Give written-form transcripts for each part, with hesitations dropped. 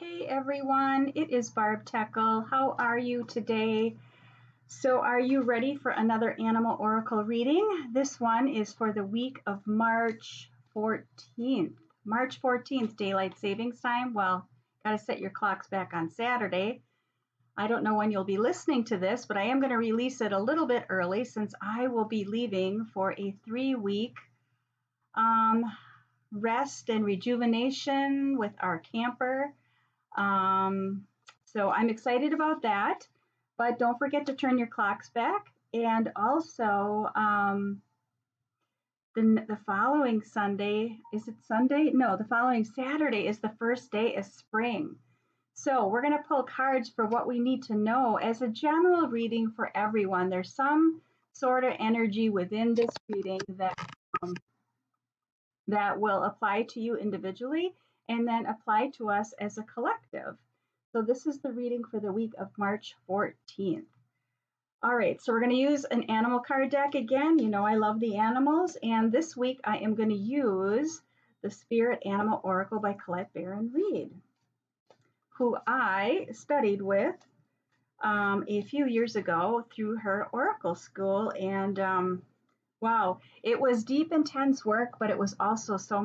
Hey everyone, it is Barb Teckle. How are you today? So, are you ready for another Animal Oracle reading? This one is for the week of March 14th. March 14th, daylight savings time. Well, got to set your clocks back on Saturday. I don't know when you'll be listening to this, but I am going to release it a little bit early since I will be leaving for a 3-week rest and rejuvenation with our camper. So I'm excited about that, but don't forget to turn your clocks back. And also, the following Sunday, is it Sunday? No, the following Saturday is the first day of spring. So we're going to pull cards for what we need to know as a general reading for everyone. There's some sort of energy within this reading that will apply to you individually and then apply to us as a collective. So this is the reading for the week of March 14th. All right, so we're going to use an animal card deck again. You know I love the animals, and this week I am going to use the Spirit Animal Oracle by Colette Baron-Reid, who I studied with a few years ago through her Oracle school, and wow, it was deep, intense work, but it was also so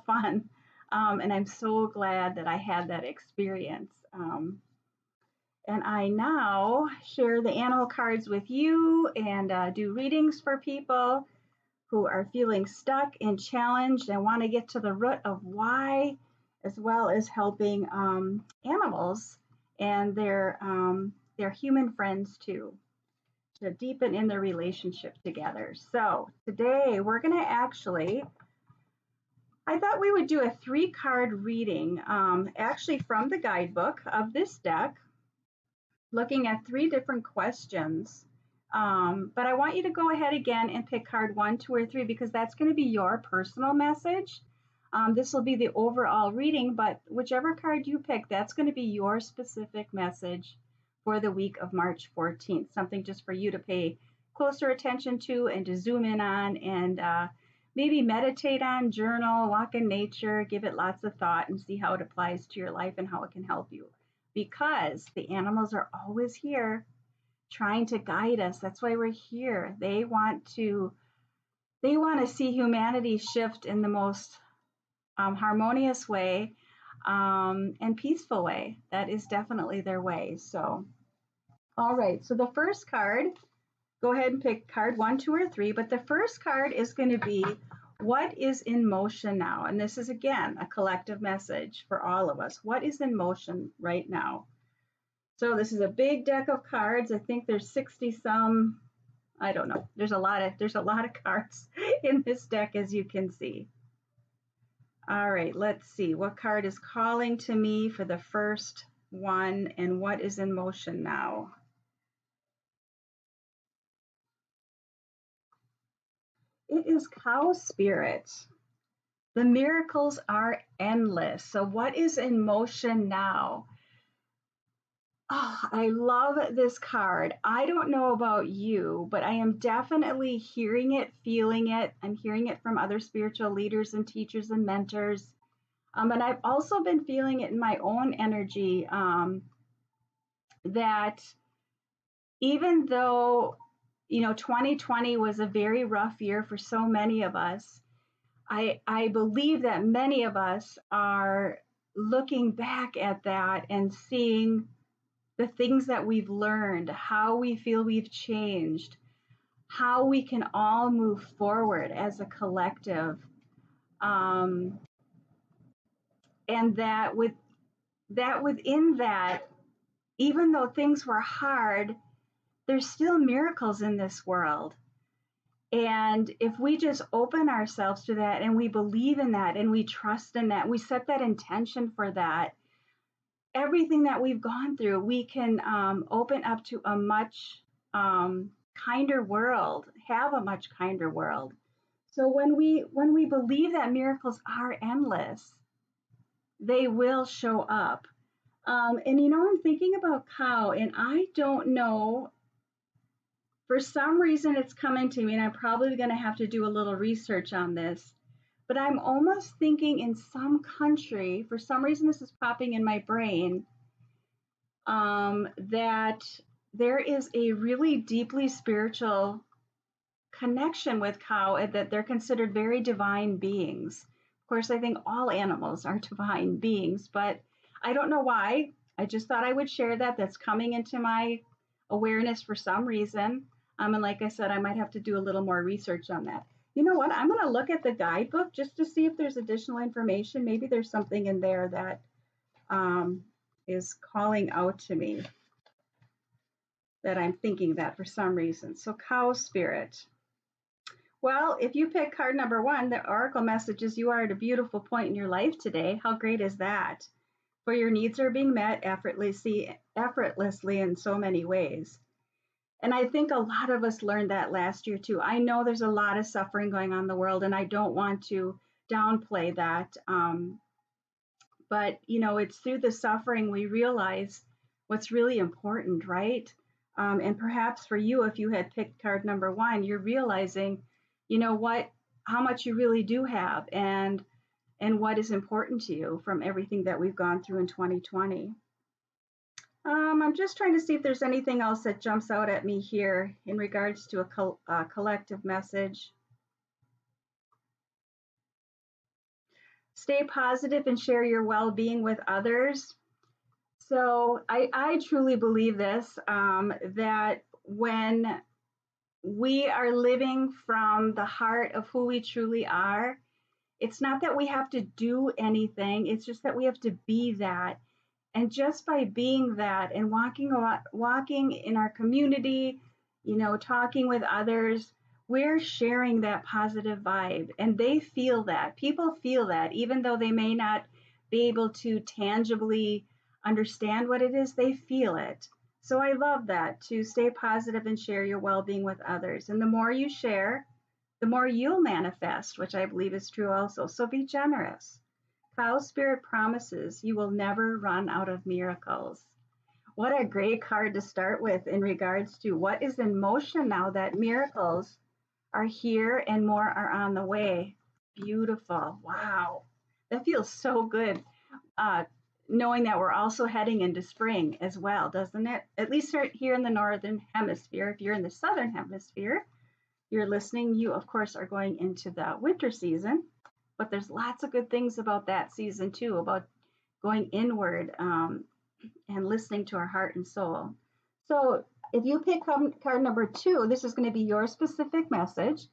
fun. And I'm so glad that I had that experience. And I now share the animal cards with you and do readings for people who are feeling stuck and challenged and want to get to the root of why, as well as helping animals and their human friends too, to deepen in their relationship together. So today we're going to I thought we would do a 3-card reading, actually from the guidebook of this deck, looking at 3 different questions. But I want you to go ahead again and pick card 1, 2, or 3, because that's going to be your personal message. This will be the overall reading, but whichever card you pick, that's going to be your specific message for the week of March 14th, something just for you to pay closer attention to and to zoom in on and maybe meditate on, journal, walk in nature, give it lots of thought and see how it applies to your life and how it can help you. Because the animals are always here trying to guide us. That's why we're here. They want to see humanity shift in the most harmonious way and peaceful way. That is definitely their way. So, all right. So the first card, go ahead and pick card 1, 2, or 3. But the first card is going to be what is in motion now? And this is, again, a collective message for all of us. What is in motion right now? So this is a big deck of cards. I think there's 60 some. I don't know. There's a lot of cards in this deck, as you can see. All right, let's see. What card is calling to me for the first one, and what is in motion now? It is Cow Spirit. The miracles are endless. So what is in motion now? Oh, I love this card. I don't know about you, but I am definitely hearing it, feeling it. I'm hearing it from other spiritual leaders and teachers and mentors. And I've also been feeling it in my own energy that even though, 2020 was a very rough year for so many of us, I believe that many of us are looking back at that and seeing the things that we've learned, how we feel we've changed, how we can all move forward as a collective. And that within that, even though things were hard, there's still miracles in this world. And if we just open ourselves to that and we believe in that and we trust in that, we set that intention for that, everything that we've gone through, we can open up to a much kinder world, have a much kinder world. So when we believe that miracles are endless, they will show up. And I'm thinking about cow, and I don't know, for some reason it's coming to me, and I'm probably going to have to do a little research on this. but I'm almost thinking in some country, for some reason this is popping in my brain, that there is a really deeply spiritual connection with cow, and that they're considered very divine beings. Of course, I think all animals are divine beings, but I don't know why. I just thought I would share that. That's coming into my awareness for some reason. And like I said, I might have to do a little more research on that. You know what? I'm going to look at the guidebook just to see if there's additional information. Maybe there's something in there that is calling out to me that I'm thinking that for some reason. So, cow spirit. Well, if you pick card number 1, the oracle message is you are at a beautiful point in your life today. How great is that? For your needs are being met effortlessly in so many ways. And I think a lot of us learned that last year too. I know there's a lot of suffering going on in the world, and I don't want to downplay that. But, it's through the suffering we realize what's really important, right? And perhaps for you, if you had picked card number 1, you're realizing, how much you really do have, and what is important to you from everything that we've gone through in 2020. I'm just trying to see if there's anything else that jumps out at me here in regards to a collective message. Stay positive and share your well-being with others. So I truly believe this, that when we are living from the heart of who we truly are, it's not that we have to do anything, it's just that we have to be that. And just by being that and walking in our community, talking with others, we're sharing that positive vibe, and they feel that. People feel that, even though they may not be able to tangibly understand what it is, they feel it. So I love that, to stay positive and share your well-being with others. And the more you share, the more you'll manifest, which I believe is true also. So be generous. Cow spirit promises you will never run out of miracles. What a great card to start with in regards to what is in motion now, that miracles are here and more are on the way. Beautiful. Wow. That feels so good. Knowing that we're also heading into spring as well, doesn't it? At least here in the Northern Hemisphere. If you're in the Southern Hemisphere, you're listening, you of course are going into the winter season. But there's lots of good things about that season too, about going inward and listening to our heart and soul. So if you pick card number 2, this is going to be your specific message.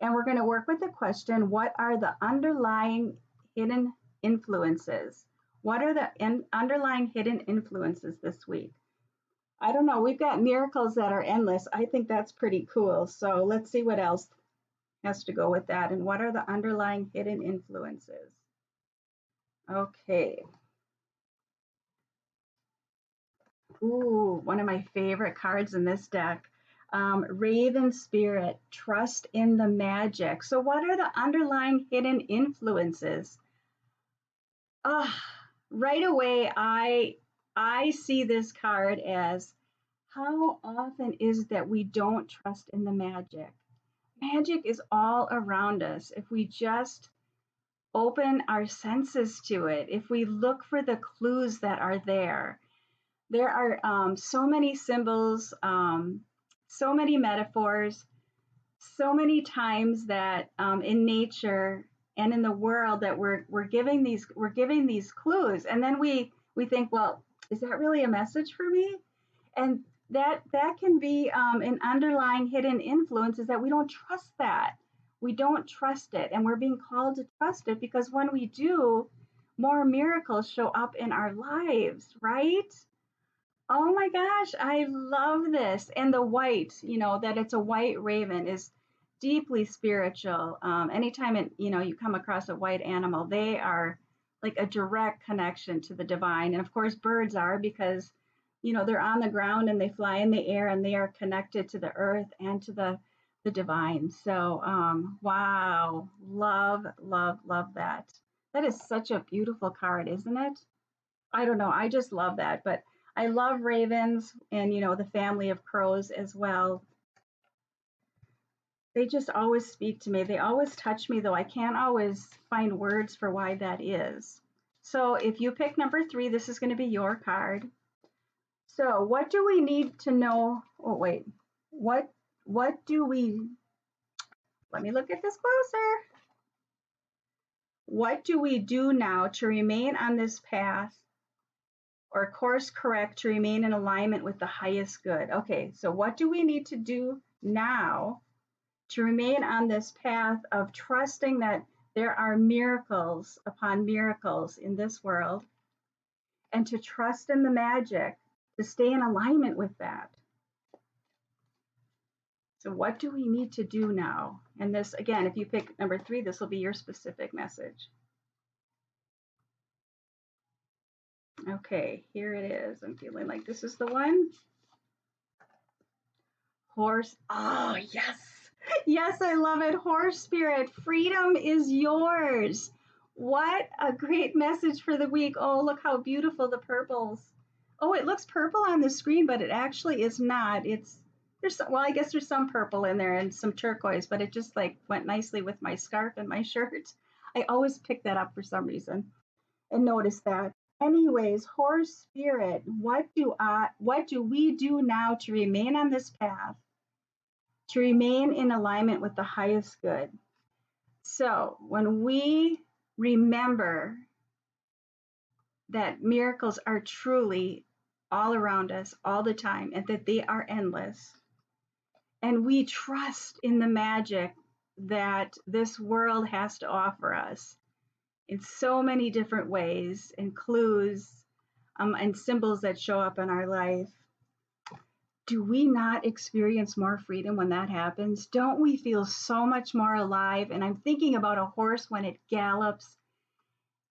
And we're going to work with the question, what are the underlying hidden influences? What are the underlying hidden influences this week? I don't know. We've got miracles that are endless. I think that's pretty cool. So let's see what else has to go with that, and what are the underlying hidden influences? Okay. Ooh, one of my favorite cards in this deck. Raven Spirit, trust in the magic. So what are the underlying hidden influences? Right away, I see this card as, how often is it that we don't trust in the magic? Magic is all around us. If we just open our senses to it, if we look for the clues that are there, there are so many symbols, so many metaphors, so many times that in nature and in the world that we're giving these clues, and then we think, well, is that really a message for me? And that can be an underlying hidden influence, is that we don't trust that. We don't trust it, and we're being called to trust it, because when we do, more miracles show up in our lives, right? Oh my gosh, I love this. And the white, that it's a white raven is deeply spiritual. Anytime you come across a white animal, they are like a direct connection to the divine. And of course, birds are, because they're on the ground and they fly in the air, and they are connected to the earth and to the divine. So wow, love, love, love that. That is such a beautiful card, isn't it? I don't know, I just love that. But I love ravens and the family of crows as well. they just always speak to me. They always touch me, though I can't always find words for why that is. So if you pick number 3, this is going to be your card. So what do we need to know? Oh, wait. What do we, let me look at this closer. What do we do now to remain on this path or course correct to remain in alignment with the highest good? Okay, so what do we need to do now to remain on this path of trusting that there are miracles upon miracles in this world, and to trust in the magic, to stay in alignment with that? So what do we need to do now? And this, again, if you pick number 3, this will be your specific message. Okay, here it is. I'm feeling like this is the one. Horse. Oh, yes. Yes, I love it. Horse spirit, freedom is yours. What a great message for the week. Oh, look how beautiful the purples. Oh, it looks purple on the screen, but it actually is not. Well, I guess there's some purple in there and some turquoise, but it just like went nicely with my scarf and my shirt. I always pick that up for some reason and notice that. Anyways, horse spirit, what do we do now to remain on this path, to remain in alignment with the highest good? So when we remember that miracles are truly all around us all the time and that they are endless, and we trust in the magic that this world has to offer us in so many different ways and clues and symbols that show up in our life, do we not experience more freedom when that happens? Don't we feel so much more alive? And I'm thinking about a horse when it gallops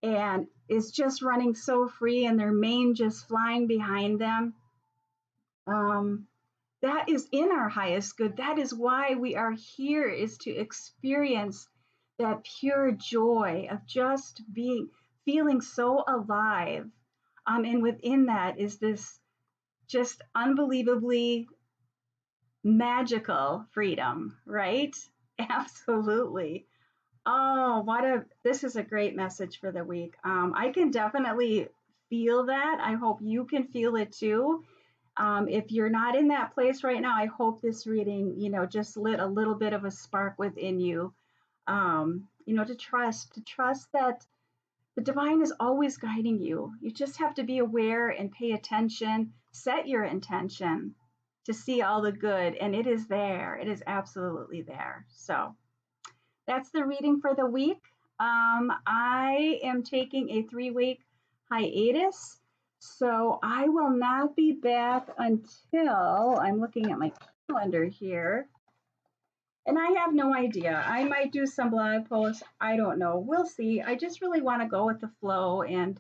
and is just running so free and their mane just flying behind them. That is in our highest good. That is why we are here, is to experience that pure joy of just feeling so alive. And within that is this just unbelievably magical freedom, right? Absolutely. Oh, this is a great message for the week. I can definitely feel that. I hope you can feel it too. If you're not in that place right now, I hope this reading, just lit a little bit of a spark within you, to trust that the divine is always guiding you. You just have to be aware and pay attention, set your intention to see all the good, and it is there. It is absolutely there. So that's the reading for the week. I am taking a 3-week hiatus, so I will not be back until, I'm looking at my calendar here, and I have no idea. I might do some blog posts. I don't know. We'll see. I just really want to go with the flow and,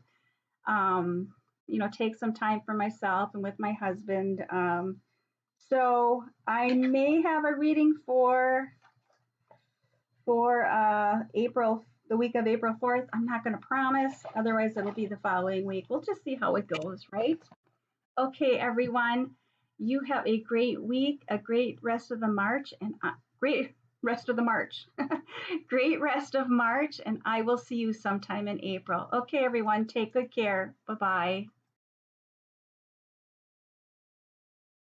take some time for myself and with my husband. So I may have a reading for April, the week of April 4th. I'm not going to promise. Otherwise, it'll be the following week. We'll just see how it goes, right? Okay, everyone. You have a great week, a great rest of the March, and great rest of the March. Great rest of March, and I will see you sometime in April. Okay, everyone, take good care. Bye-bye.